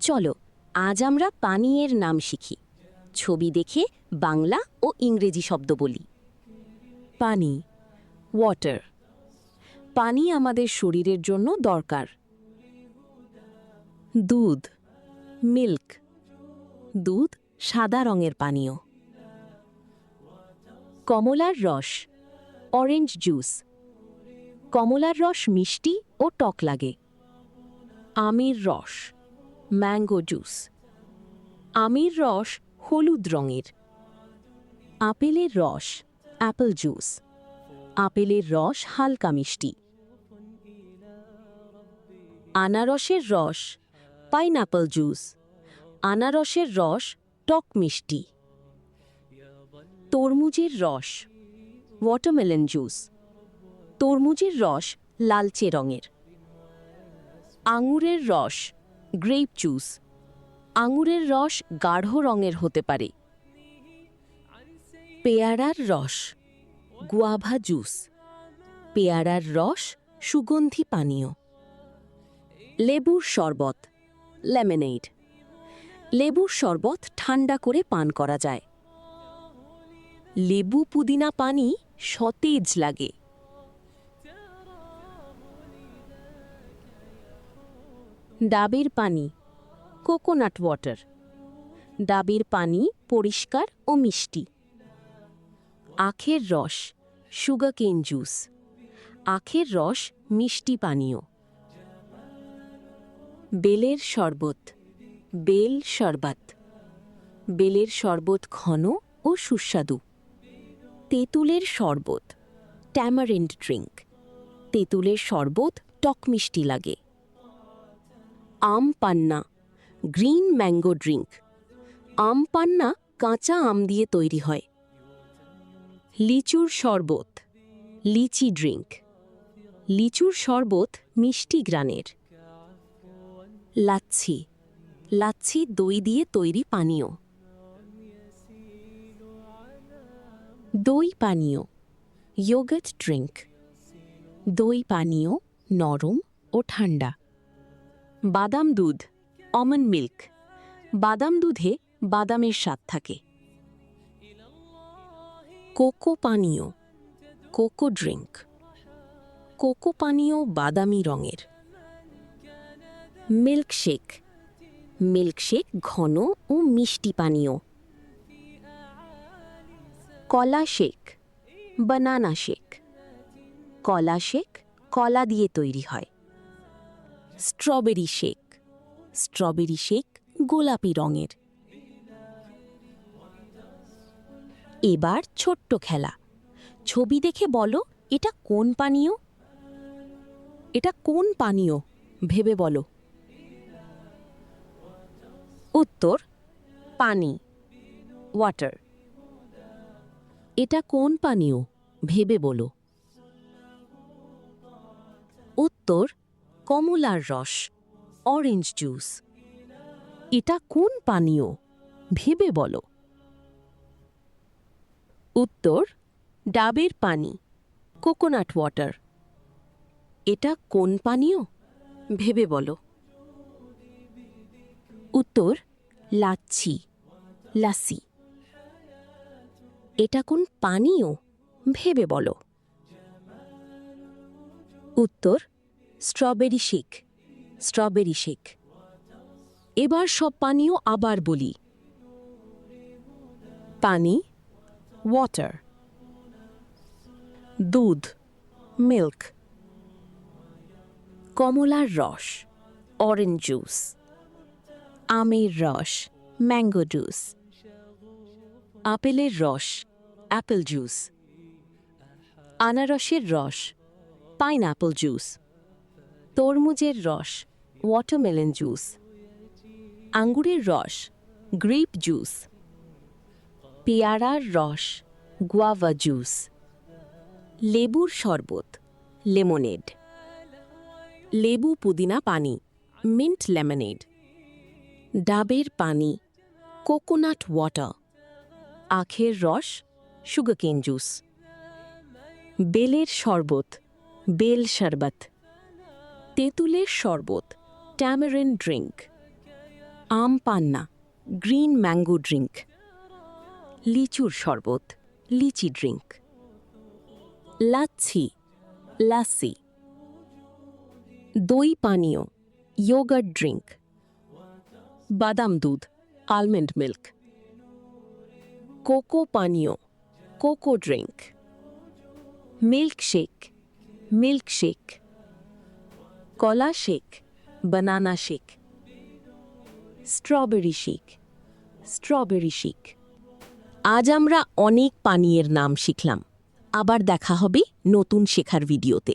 চলো আজ আমরা পানীয়ের নাম শিখি। ছবি দেখে বাংলা ও ইংরেজি শব্দ বলি। পানি, ওয়াটার। পানি আমাদের শরীরের জন্য দরকার। দুধ, মিল্ক। দুধ সাদা রঙের পানীয়। কমলার রস, অরেঞ্জ জুস। কমলার রস মিষ্টি ও টক লাগে। আমের রস, ম্যাঙ্গো জুস। আমের রস হলুদ রঙের। আপেলের রস, অ্যাপল জুস। আপেলের রস হালকা মিষ্টি। আনারসের রস, পাইনঅ্যাপল জুস। আনারসের রস টক মিষ্টি। তরমুজের রস, ওয়াটারমেলন জুস। তরমুজের রস লালচে রঙের। আঙুরের রস, গ্রেপ জুস। আঙুরের রস গাঢ় রঙের হতে পারে। পেয়ারার রস, গুয়াভা জুস। পেয়ারার রস সুগন্ধি পানীয়। লেবুর শরবত, লেমনেড। লেবুর শরবত ঠান্ডা করে পান করা যায়। লেবু পুদিনা পানি সতেজ লাগে। ডাবের পানি, কোকোনাট ওয়াটার। ডাবের পানি পরিষ্কার ও মিষ্টি। আখের রস, সুগারকেন জুস। আখের রস মিষ্টি পানীয়। বেলের শরবত, বেল শরবত। বেলের শরবত ঘন ও সুস্বাদু। তেঁতুলের শরবত, ট্যামারিন্ড ড্রিঙ্ক। তেঁতুলের শরবত টক মিষ্টি লাগে। আম পান্না, গ্রিন ম্যাঙ্গো ড্রিঙ্ক। আম পান্না কাঁচা আম দিয়ে তৈরি হয়। লিচুর শরবত, লিচি ড্রিঙ্ক। লিচুর শরবত মিষ্টি গ্রানের। লাচ্ছি, লাচ্ছি দই দিয়ে তৈরি পানীয়। দই পানীয়, ইয়োগার্ট ড্রিঙ্ক। দই পানীয় নরম ও ঠান্ডা। বাদাম দুধ, আমন্ড মিল্ক। বাদাম দুধে বাদামের স্বাদ থাকে। কোকো পানীয়, কোকো ড্রিঙ্ক। কোকো পানীয় বাদামি রঙের। মিল্কশেক, মিল্কশেক ঘন ও মিষ্টি পানীয়। কলা শেক, বানানা শেক। কলা শেক কলা দিয়ে তৈরি হয়। স্ট্রবেরি শেক, স্ট্রবেরি শেক গোলাপি রঙের। এবার ছোট্ট খেলা। ছবি দেখে বলো এটা কোন পানীয়? এটা কোন পানীয় ভেবে বলো। উত্তর পানি, ওয়াটার। এটা কোন পানীয় ভেবে বলো। উত্তর কমলার রস, অরেঞ্জ জুস। এটা কোন পানীয় ভেবে বলো। উত্তর ডাবের পানি, কোকোনাট ওয়াটার। এটা কোন পানীয় ভেবে বলো। উত্তর লাচ্ছি, লাসি। এটা কোন পানীয় ভেবে বলো। উত্তর স্ট্রবেরি শেক, স্ট্রবেরি শেক। এবার সব পানীয় আবার বলি। পানি, ওয়াটার। দুধ, মিল্ক। কমলার রস, অরেঞ্জ জুস। আমের রস, ম্যাঙ্গো জুস। আপেলের রস, অ্যাপল জুস। আনারসের রস, পাইনঅ্যাপল জুস। তরমুজের রস, ওয়াটারমেলন জুস। আঙ্গুরের রস, গ্রেপ জুস। পেয়ারার রস, গুয়াভা জুস। লেবুর শরবত, লেমনেড। লেবু পুদিনা পানি, মিন্ট লেমনেড। ডাবের পানি, কোকোনাট ওয়াটার। আখের রস, সুগারকেন জুস। বেলের শরবত, বেল শরবত। তেঁতুলের শরবত, ট্যামারিন্ড ড্রিঙ্ক। আম পান্না, গ্রিন ম্যাঙ্গো ড্রিঙ্ক। লিচুর শরবত, লিচি ড্রিঙ্ক। লাচ্ছি, লাসি। দই পানীয়, ইয়োগার্ট ড্রিঙ্ক। বাদাম দুধ, আলমন্ড মিল্ক। কোকো পানীয়, কোকো ড্রিঙ্ক। Milkshake, milkshake. কলা shake, banana shake. Strawberry shake, strawberry shake. আজ আমরা অনেক পানীয়ের নাম শিখলাম। আবার দেখা হবে নতুন শেখার ভিডিওতে।